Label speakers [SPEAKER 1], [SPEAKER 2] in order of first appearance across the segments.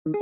[SPEAKER 1] You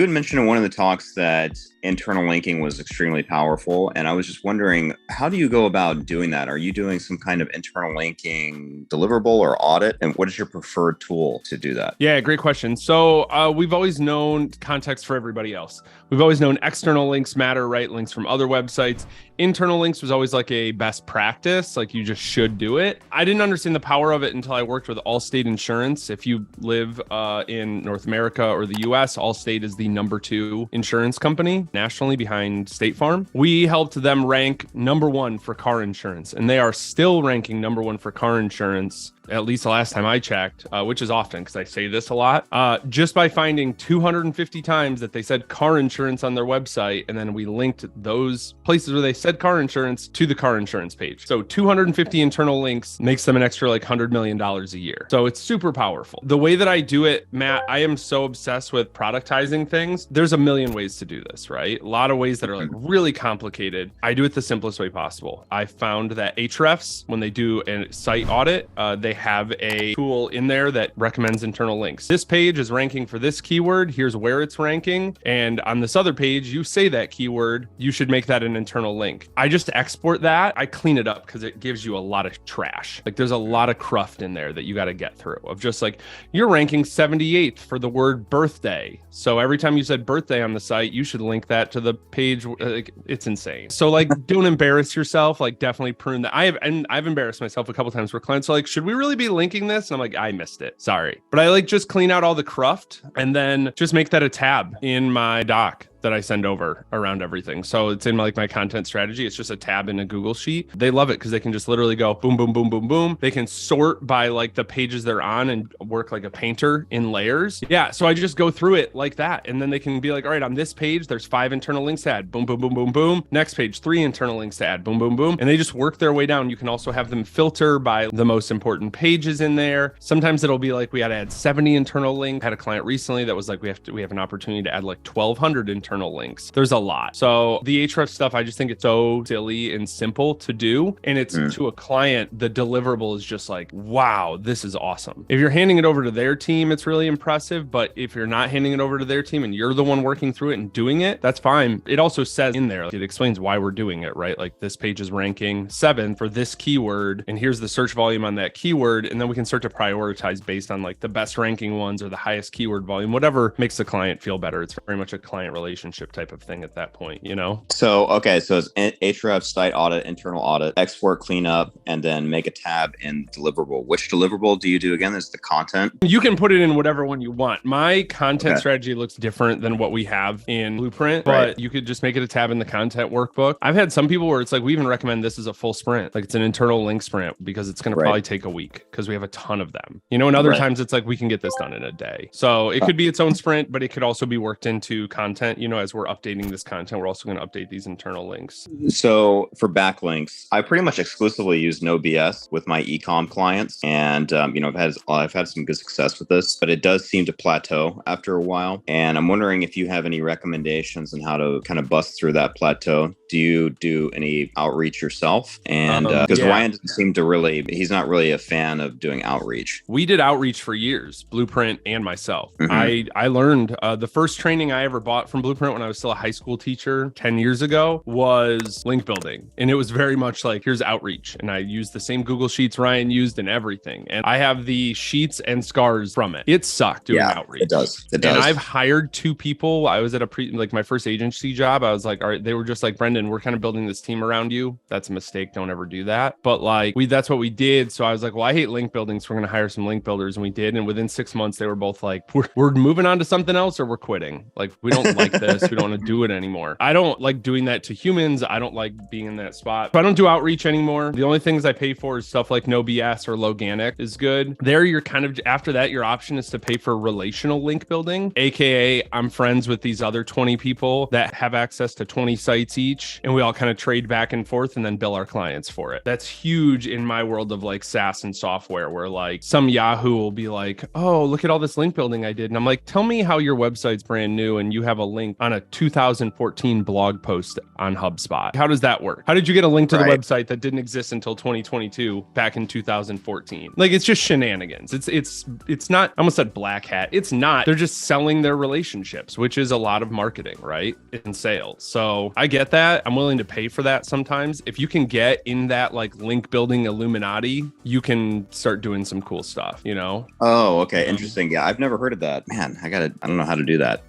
[SPEAKER 1] had mentioned in one of the talks that internal linking was extremely powerful. And I was just wondering, how do you go about doing that? Are you doing some kind of internal linking deliverable or audit? And what is your preferred tool to do that?
[SPEAKER 2] Yeah, great question. So we've always known context for everybody else. We've always known external links matter, right? Links from other websites. Internal links was always like a best practice, like you just should do it. I didn't understand the power of it until I worked with Allstate Insurance. If you live in North America or the US, Allstate is the #2 insurance company nationally behind State Farm. We helped them rank #1 for car insurance, and they are still ranking #1 for car insurance, at least the last time I checked, which is often because I say this a lot, just by finding 250 times that they said car insurance on their website. And then we linked those places where they said car insurance to the car insurance page. So 250 internal links makes them an extra like $100 million a year. So it's super powerful. The way that I do it, Matt, I am so obsessed with productizing things. There's a million ways to do this, right? A lot of ways that are like really complicated. I do it the simplest way possible. I found that Ahrefs, when they do a site audit, they have a tool in there that recommends internal links. This page is ranking for this keyword. Here's where it's ranking. And on this other page, you say that keyword, you should make that an internal link. I just export that. I clean it up because it gives you a lot of trash. Like there's a lot of cruft in there that you got to get through of just like, you're ranking 78th for the word birthday. So every time you said birthday on the site, you should link that to the page. Like, it's insane. So like, don't embarrass yourself. Like definitely prune that. I've embarrassed myself a couple times where clients are like, should we really be linking this? And I'm like, I missed it. Sorry. But I like just clean out all the cruft and then just make that a tab in my doc that I send over around everything. So it's in my content strategy. It's just a tab in a Google sheet. They love it because they can just literally go boom, boom, boom, boom, boom. They can sort by like the pages they're on and work like a painter in layers. Yeah. So I just go through it like that. And then they can be like, all right, on this page, there's 5 internal links to add. Boom, boom, boom, boom, boom. Next page, 3 internal links to add. Boom, boom, boom. And they just work their way down. You can also have them filter by the most important pages in there. Sometimes it'll be like, we got to add 70 internal links. I had a client recently that was like, we have an opportunity to add like 1,200 internal links. There's a lot. So the Ahrefs stuff, I just think it's so silly and simple to do. And it's to a client, the deliverable is just like, wow, this is awesome. If you're handing it over to their team, it's really impressive. But if you're not handing it over to their team and you're the one working through it and doing it, that's fine. It also says in there, it explains why we're doing it, right? Like this page is ranking 7th for this keyword. And here's the search volume on that keyword. And then we can start to prioritize based on like the best ranking ones or the highest keyword volume, whatever makes the client feel better. It's very much a client relationship type of thing at that point, you know?
[SPEAKER 1] So, okay. So it's Ahrefs, site audit, internal audit, export, cleanup, and then make a tab in deliverable. Which deliverable do you do again? Is the content?
[SPEAKER 2] You can put it in whatever one you want. My content strategy looks different than what we have in Blueprint, but you could just make it a tab in the content workbook. I've had some people where it's like, we even recommend this as a full sprint. Like it's an internal link sprint because it's going to probably take a week because we have a ton of them, you know, and other times it's like, we can get this done in a day. So it could be its own sprint, but it could also be worked into content, you know, as we're updating this content, we're also going to update these internal links.
[SPEAKER 1] So for backlinks, I pretty much exclusively use No BS with my ecom clients. And, you know, I've had some good success with this, but it does seem to plateau after a while. And I'm wondering if you have any recommendations on how to kind of bust through that plateau. Do you do any outreach yourself? And because Ryan doesn't seem to he's not really a fan of doing outreach.
[SPEAKER 2] We did outreach for years, Blueprint and myself. I learned the first training I ever bought from Blueprint when I was still a high school teacher 10 years ago was link building. And it was very much like, here's outreach. And I used the same Google Sheets Ryan used and everything. And I have the sheets and scars from it. It sucked doing outreach.
[SPEAKER 1] It does.
[SPEAKER 2] And I've hired 2 people. I was at my first agency job. I was like, all right, they were just like, Brendan, we're kind of building this team around you. That's a mistake. Don't ever do that. But like that's what we did. So I was like, well, I hate link building. So we're going to hire some link builders. And we did. And within 6 months, they were both like, we're moving on to something else or we're quitting. Like, we don't like this. We don't want to do it anymore. I don't like doing that to humans. I don't like being in that spot. So I don't do outreach anymore. The only things I pay for is stuff like No BS or Loganic is good. There, you're kind of, after that, your option is to pay for relational link building, AKA I'm friends with these other 20 people that have access to 20 sites each. niche and we all kind of trade back and forth and then bill our clients for it. That's huge in my world of like SaaS and software, where like some Yahoo will be like, oh, look at all this link building I did. And I'm like, tell me how your website's brand new and you have a link on a 2014 blog post on HubSpot. How does that work? How did you get a link to the website that didn't exist until 2022 back in 2014? Like, it's just shenanigans. It's not, I almost said black hat. It's not. They're just selling their relationships, which is a lot of marketing, right? In sales. So I get that. I'm willing to pay for that sometimes. If you can get in that like link building Illuminati, you can start doing some cool stuff, you know?
[SPEAKER 1] Oh, okay. Interesting. Yeah, I've never heard of that. Man, I don't know how to do that.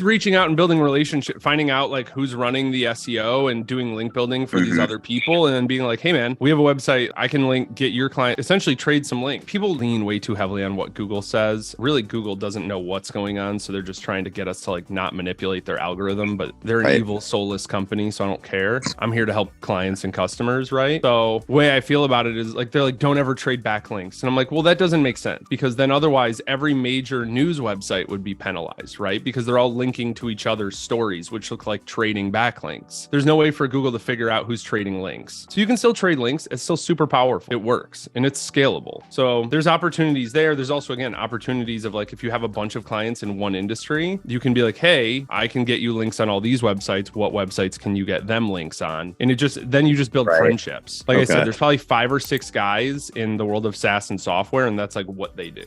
[SPEAKER 2] Reaching out and building relationship, finding out like who's running the SEO and doing link building for these other people, and then being like, hey man, we have a website. I can link, get your client, essentially trade some link. People lean way too heavily on what Google says. Really, Google doesn't know what's going on. So they're just trying to get us to like not manipulate their algorithm, but they're an evil, soulless company. So I don't care. I'm here to help clients and customers, right? So the way I feel about it is like, they're like, don't ever trade backlinks. And I'm like, well, that doesn't make sense, because then otherwise every major news website would be penalized, right? Because they're all linking to each other's stories, which look like trading backlinks. There's no way for Google to figure out who's trading links. So you can still trade links. It's still super powerful. It works and it's scalable. So there's opportunities there. There's also, again, opportunities of like, if you have a bunch of clients in one industry, you can be like, hey, I can get you links on all these websites. What websites can you get them links on? And then you just build friendships. Like I said, there's probably 5 or 6 guys in the world of SaaS and software, and that's like what they do.